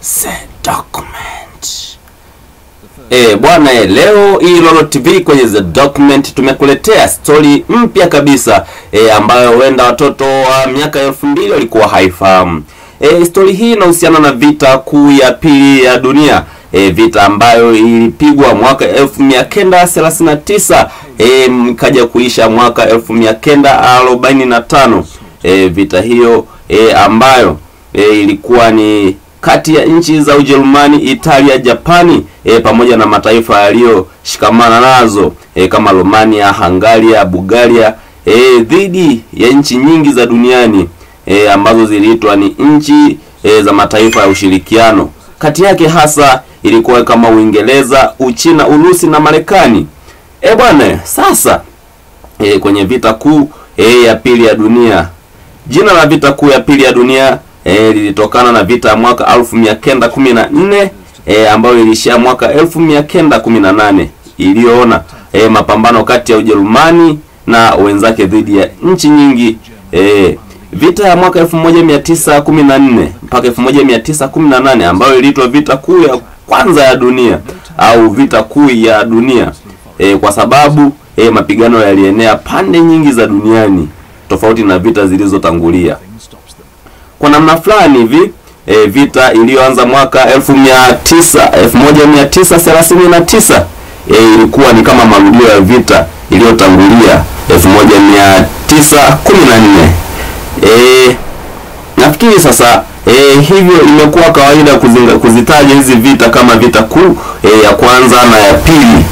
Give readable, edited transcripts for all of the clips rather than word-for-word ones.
The Document. Bwana, leo hii Lolo TV kwenye The Document tumekuletea story mpya kabisa ambayo huenda watoto wa miaka 2000 walikuwa haifahamu. Story hii inahusiana na vita kuu ya pili ya dunia. Vita ambayo ilipigwa mwaka 1939 kaja kuisha mwaka 1945. Vita hiyo ambayo ilikuwa ni kati ya nchi za Ujerumani, Italia, Japani pamoja na mataifa yaliyoshikamana nazo kama Romania, Hungaria, Bulgaria dhidi ya nchi nyingi za duniani ambazo ziliitwa ni nchi za mataifa ya ushirikiano. Kati yake hasa ilikuwa kama Uingereza, Uchina, Urusi na Marekani. Bwana, sasa kwenye vita kuu ya pili ya dunia. Jina la vita kuu ya pili ya dunia lilitokana na vita ya mwaka 1914 ambayo ilishia mwaka 1918 iliyoona mapambano kati ya Ujerumani na wenzake dhidi ya nchi nyingi. Vita ya mwaka 1914 mpaka 1918 ambayo iliitwa vita kuu ya kwanza ya dunia au vita kuu ya dunia kwa sababu mapigano yalienea pande nyingi za duniani tofauti na vita zilizotangulia. Kwa namna fulani hivi vita iliyoanza mwaka 1939 ilikuwa ni kama marudio ya vita iliyotangulia 1914. Nafikiri sasa hivyo imekuwa kawaida kuzitaja hizi vita kama vita kuu ya kwanza na ya pili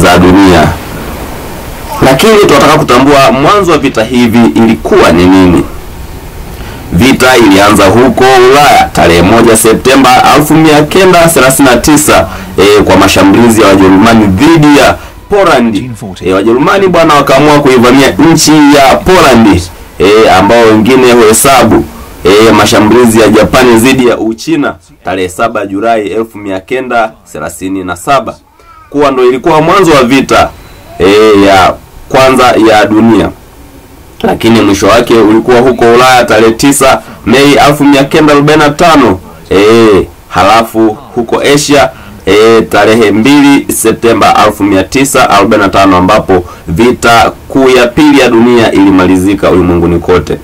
za dunia. Lakini tunataka kutambua mwanzo wa vita hivi ilikuwa ni nini. Vita ilianza huko Ulaya tarehe 1 Septemba 1939 kwa mashambulizi ya Wajerumani dhidi ya Poland. Wajerumani bwana wakaamua kuivamia nchi ya Poland ambao wengine huhesabu mashambulizi ya Japani dhidi ya Uchina tarehe 7 Julai 1937 kuwa ndo ilikuwa mwanzo wa vita ya kwanza ya dunia. Lakini mwisho wake ulikuwa huko Ulaya tarehe 9 Mei 1945 halafu huko Asia tarehe 2 Septemba 1945 ambapo vita kuu ya pili ya dunia ilimalizika ulimwenguni kote.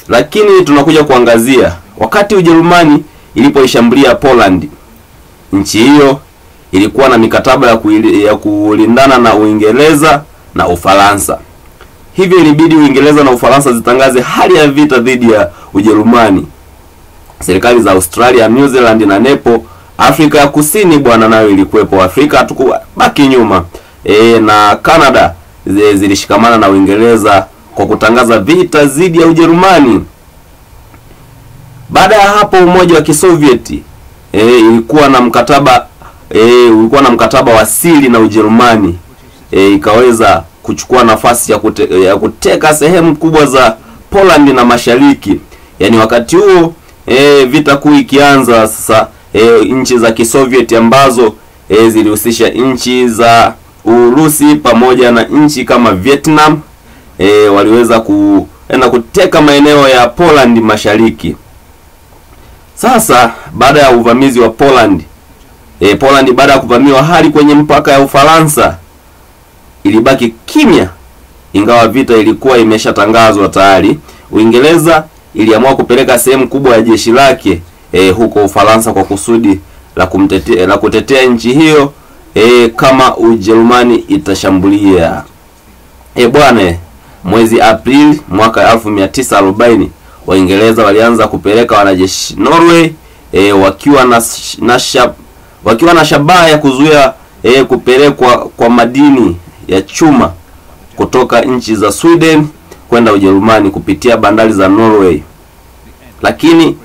Lakini tunakuja kuangazia wakati Ujerumani ilipoishambulia Poland. Nchi hiyo ilikuwa na mikataba ya kulindana na Uingereza na Ufaransa. Hivyo ilibidi Uingereza na Ufaransa zitangaze hali ya vita dhidi ya Ujerumani. Serikali za Australia, New Zealand na Nepal, Afrika ya Kusini bwana nayo ilikuwepo. Afrika hatukubaki nyuma. Na Canada zilishikamana na Uingereza kwa kutangaza vita dhidi ya Ujerumani. Baada ya hapo Umoja wa Kisovieti ulikuwa na mkataba wa siri na Ujerumani. Ikaweza kuchukua nafasi ya kuteka sehemu kubwa za Poland na Mashariki. Yaani wakati huo vita kuu ikianza sasa nchi za Kisovieti ambazo zilihusisha nchi za Urusi pamoja na nchi kama Vietnam waliweza kuenda kuteka maeneo ya Poland Mashariki. Sasa baada ya uvamizi wa Poland baada ya kuvamiwa hali kwenye mpaka ya Ufaransa ilibaki kimya ingawa vita ilikuwa imeshatangazwa tayari. Uingereza iliamua kupeleka sehemu kubwa ya jeshi lake huko Ufaransa kwa kusudi la kutetea nchi hiyo kama Ujerumani itashambulia. Bwana, mwezi Aprili mwaka 1940 Waingereza walianza kupeleka wanajeshi Norway wakiwa na shabaha ya kuzuia kupelekwa kwa madini ya chuma kutoka nchi za Sweden kwenda Ujerumani kupitia bandari za Norway. Lakini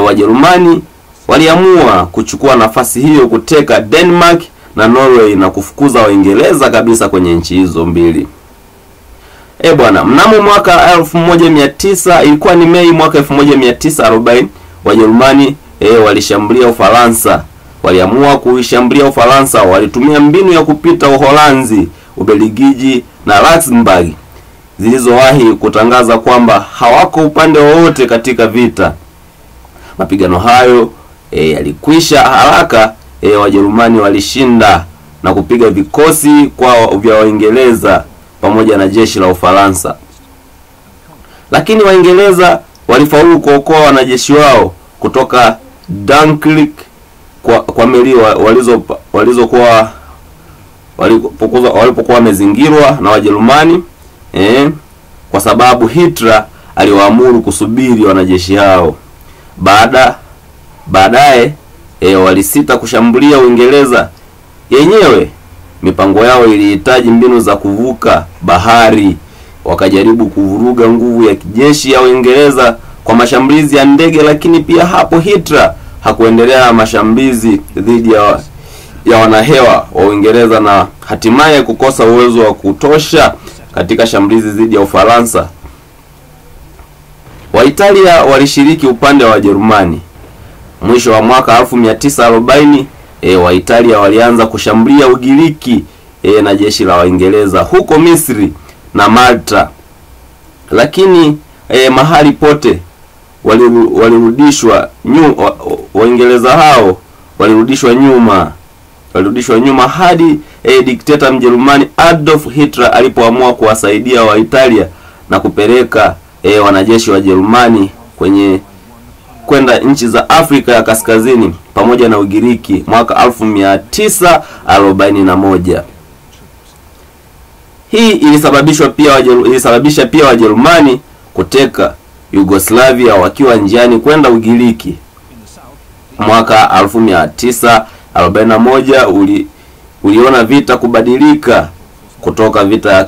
Wajerumani waliamua kuchukua nafasi hiyo kuteka Denmark na Norway na kufukuza Waingereza kabisa kwenye nchi hizo mbili. Bwana, mnamo mwaka 1900 ilikuwa ni Mei mwaka 1940 Wajerumani walishambulia Ufaransa. Waliamua kuishambulia Ufaransa. Walitumia mbinu ya kupita Uholanzi, Ubelgiji na Luxembourg zilizowahi kutangaza kwamba hawako upande wowote katika vita. Mapigano hayo yalikwisha haraka. Wajerumani walishinda na kupiga vikosi vya Waingereza pamoja na jeshi la Ufaransa. Lakini Waingereza walifaulu kuokoa wanajeshi wao kutoka Dunkirk kwa meli walipokuwa wamezingirwa na Wajerumani, kwa sababu Hitler aliwaamuru kusubiri wanajeshi hao. Baadaye walisita kushambulia Uingereza yenyewe. Mipango yao ilihitaji mbinu za kuvuka bahari. Wakajaribu kuvuruga nguvu ya kijeshi ya Uingereza kwa mashambulizi ya ndege, lakini pia hapo Hitler hakuendelea na mashambulizi dhidi ya wanahewa wa Uingereza na hatimaye kukosa uwezo wa kutosha katika shambulizi dhidi ya Ufaransa. Waitalia walishiriki upande wa Wajerumani. Mwisho wa mwaka 1940 Waitalia walianza kushambulia Ugiriki na jeshi la Waingereza huko Misri na Malta. Lakini mahali pote walirudishwa Waingereza hao walirudishwa nyuma hadi dikteta Mjerumani Adolf Hitler alipoamua kuwasaidia Waitalia na kupeleka wanajeshi wa Jerumani kwenda nchi za Afrika ya Kaskazini pamoja na Ugiriki mwaka 1941. Hii ilisababisha pia Wajerumani kuteka Yugoslavia wakiwa njiani kwenda Ugiriki. Mwaka 1941 uliona vita kubadilika kutoka vita ya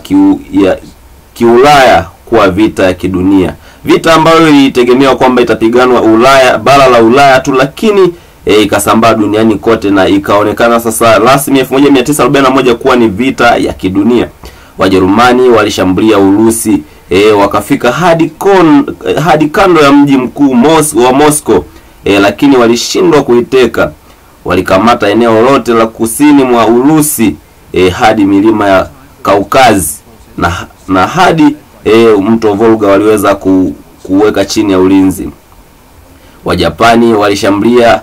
kiulaya kuwa vita ya kidunia. Vita ambayo ilitegemewa kwamba itapiganwa bara la Ulaya tu, lakini ikasambaa duniani kote na ikaonekana sasa rasmi 1941 kuwa ni vita ya kidunia. Wajerumani walishambulia Urusi, wakafika hadi kando ya mji mkuu wa Moscow, lakini walishindwa kuiteka. Walikamata eneo lote la kusini mwa Urusi hadi milima ya Kaukazi na hadi mto Volga waliweza kuweka chini ya ulinzi. Wajapani walishambulia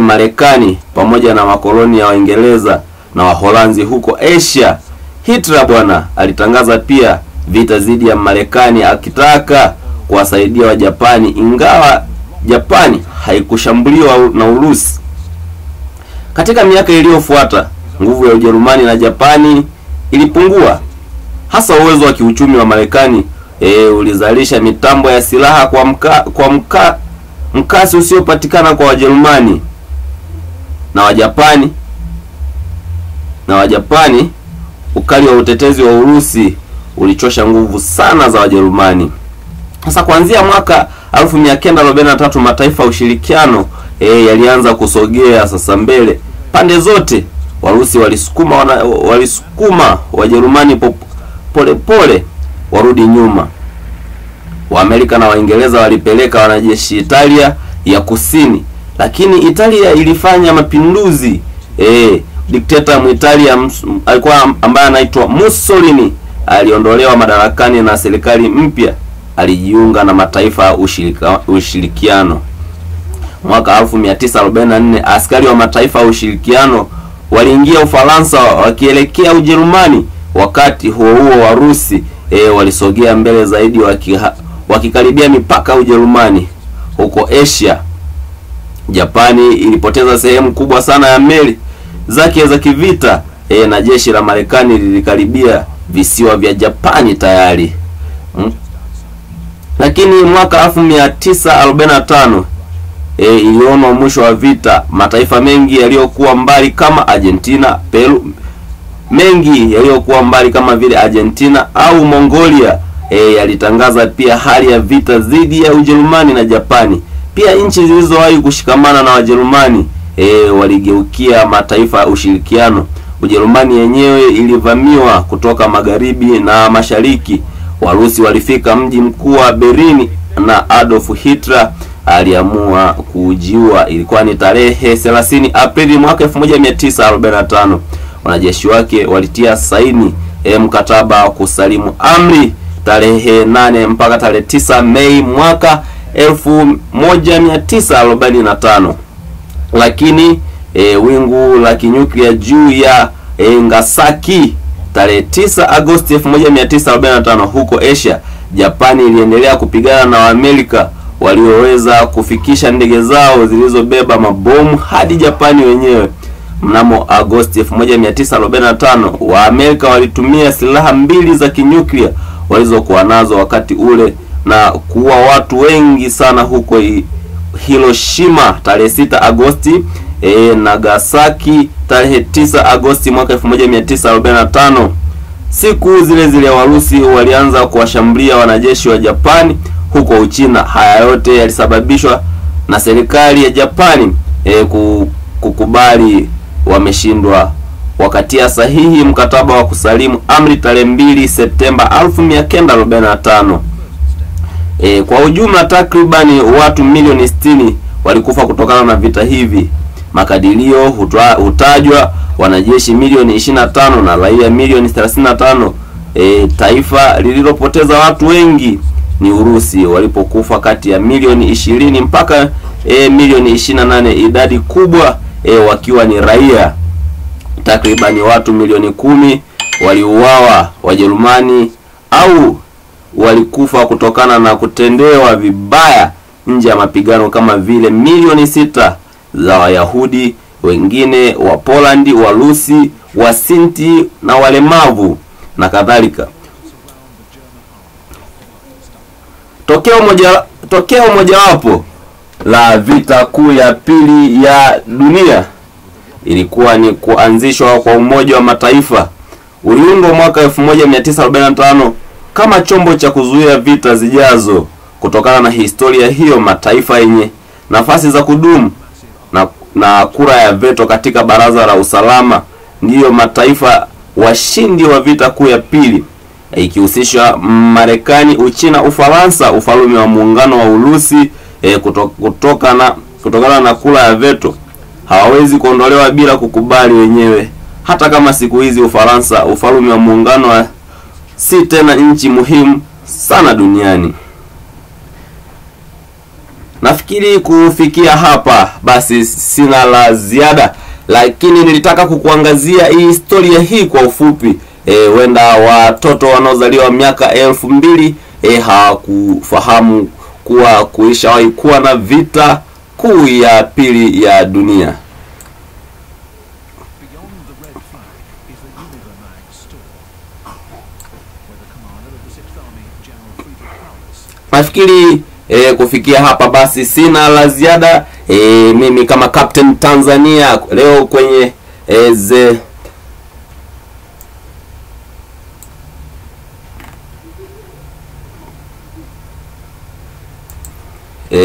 Marekani pamoja na makoloni ya Waingereza na Waholanzi huko Asia. Hitler bwana alitangaza pia vita dhidi ya Marekani akitaka kuwasaidia Wajapani, ingawa Japani haikushambuliwa na Urusi. Katika miaka iliyofuata nguvu ya Ujerumani na Japani ilipungua. Hasa uwezo wa kiuchumi wa Marekani ulizalisha mitambo ya silaha kwa mkasi usiopatikana kwa Wajerumani na Wajapani. Ukali wa utetezi wa Urusi ulichosha nguvu sana za Wajerumani. Sasa kuanzia mwaka 1943 mataifa ya ushirikiano yalianza kusogea sasa mbele pande zote. Warusi walisukuma Wajerumani pole warudi nyuma. Waamerika na Waingereza walipeleka wanajeshi Italia ya Kusini, lakini Italia ilifanya mapinduzi. Dikteta Mwitalia alikuwa ambaye anaitwa Mussolini aliondolewa madarakani na serikali mpya alijiunga na mataifa ya ushirikiano. Mwaka 1944 askari wa mataifa ya ushirikiano waliingia Ufaransa wakielekea Ujerumani. Wakati huo Warusi walisogea mbele zaidi wakikaribia mipaka Ujerumani. Huko Asia, Japani ilipoteza sehemu kubwa sana ya meli zake za kivita na jeshi la Marekani lilikaribia visiwa vya Japani tayari. Lakini mwaka 1945 iliona mwisho wa vita. Mataifa mengi yaliyokuwa mbali kama Argentina, Peru, kama vile Argentina au Mongolia yalitangaza pia hali ya vita dhidi ya Ujerumani na Japani. Pia nchi zilizowahi kushikamana na Wajerumani waligeukia mataifa ya ushirikiano. Ujerumani yenyewe ilivamiwa kutoka magharibi na mashariki. Warusi walifika mji mkuu wa Berlin na Adolf Hitler aliamua kujiua. Ilikuwa ni tarehe 30 Aprili mwaka 1945. Wanajeshi wake walitia saini mkataba wa kusalimu amri tarehe 8 mpaka tarehe 9 Mei mwaka 1945. Lakini wingu la kinyuklia juu ya Nagasaki tarehe 9 Agosti 1945 huko Asia, Japani iliendelea kupigana na Waamerika walioweza kufikisha ndege zao zilizobeba mabomu hadi Japani wenyewe. Mnamo Agosti 1945, Waamerika walitumia silaha mbili za kinyuklia walizokuwa nazo wakati ule na kuua watu wengi sana huko Hiroshima tarehe 6 Agosti, Nagasaki tarehe 9 Agosti mwaka 1945. Siku zile zile Warusi walianza kuwashambulia wanajeshi wa Japani huko Uchina. Haya yote yalisababishwa na serikali ya Japani kukubali wameshindwa. Wakatia sahihi mkataba wa kusalimu amri tarehe 2 Septemba 1945. Kwa ujumla takribani watu milioni 60 walikufa kutokana na vita hivi. Makadirio hutajwa wanajeshi milioni 25 na raia milioni 35. Taifa lililopoteza watu wengi ni Urusi walipokufa kati ya milioni 20 mpaka milioni 28, idadi kubwa wakiwa ni raia. Takribani watu milioni 10 waliuawa. Wajerumani au walikufa kutokana na kutendewa vibaya nje ya mapigano, kama vile milioni 6 za Wayahudi, wengine wa Polandi, Warusi, Wasinti na walemavu na kadhalika. Tokeo mojawapo la vita kuu ya pili ya dunia ilikuwa ni kuanzishwa kwa Umoja wa Mataifa. Uliundwa mwaka 1945 kama chombo cha kuzuia vita zijazo. Kutokana na historia hiyo, mataifa yenye nafasi za kudumu na kura ya veto katika Baraza la Usalama ndiyo mataifa washindi wa vita kuu ya pili, ikihusisha Marekani, Uchina, Ufaransa, Ufalme wa Muungano wa Urusi. Kutokana na kura ya veto hawawezi kuondolewa bila kukubali wenyewe. Hata kama siku hizi Ufaransa, Ufalme wa Muungano si tena nchi muhimu sana duniani. Nafikiri kufikia hapa basi sina la ziada, lakini nilitaka kukuangazia hii historia hii kwa ufupi. Wenda watoto wanaozaliwa miaka 2000 hawakufahamu kuwa kuishawahi kuwa na vita kuu ya pili ya dunia. Nafikiri kufikia hapa basi sina la ziada. Mimi kama Captain Tanzania leo kwenye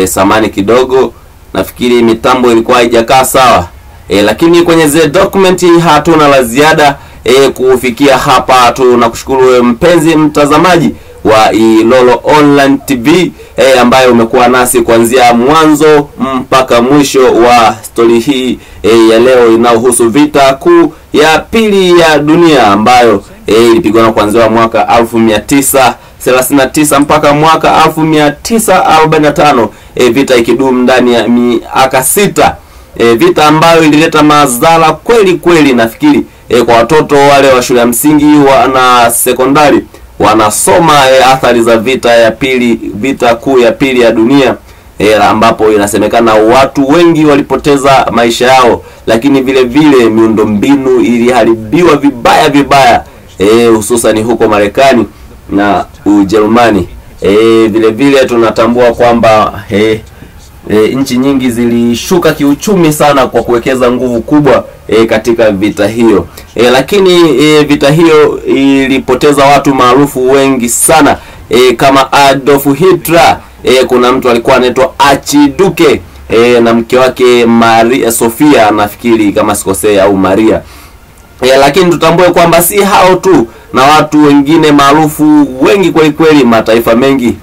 samani kidogo, nafikiri mitambo ilikuwa haijakaa sawa. Lakini kwenye the document hatuna la ziada. Kufikia hapa tunakushukuru mpenzi mtazamaji wa Ilolo Online TV ambaye umekuwa nasi kuanzia mwanzo mpaka mwisho wa story hii ya leo inayohusu vita kuu ya pili ya dunia ambayo ilipigwa kuanzia mwaka 1939 mpaka mwaka 1945, vita ikidumu ndani ya miaka 6. Vita ambayo ilileta madhara kweli kweli. Nafikiri kwa watoto wale wa shule ya msingi na sekondari wanasoma athari za vita kuu ya pili ya dunia, ambapo inasemekana watu wengi walipoteza maisha yao, lakini vile vile miundombinu iliharibiwa vibaya hususan huko Marekani na Ujerumani. Vile vile tunatambua kwamba nchi nyingi zilishuka kiuchumi sana kwa kuwekeza nguvu kubwa katika vita hiyo. Lakini vita hiyo ilipoteza watu maarufu wengi sana kama Adolf Hitler. Kuna mtu alikuwa anaitwa Archduke na mke wake Maria Sofia, nafikiri kama sikosea, au Maria. Lakini tutambue kwamba si hao tu, na watu wengine maarufu wengi kweli kweli. Mataifa mengi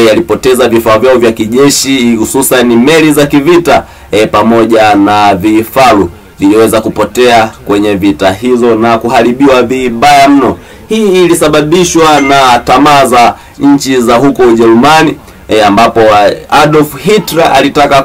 yalipoteza vifaa vyao vya kijeshi, hususan meli za kivita pamoja na vifaru viliweza kupotea kwenye vita hizo na kuharibiwa vibaya mno. Hii ilisababishwa na tamaa za nchi za huko Ujerumani ambapo Adolf Hitler alitaka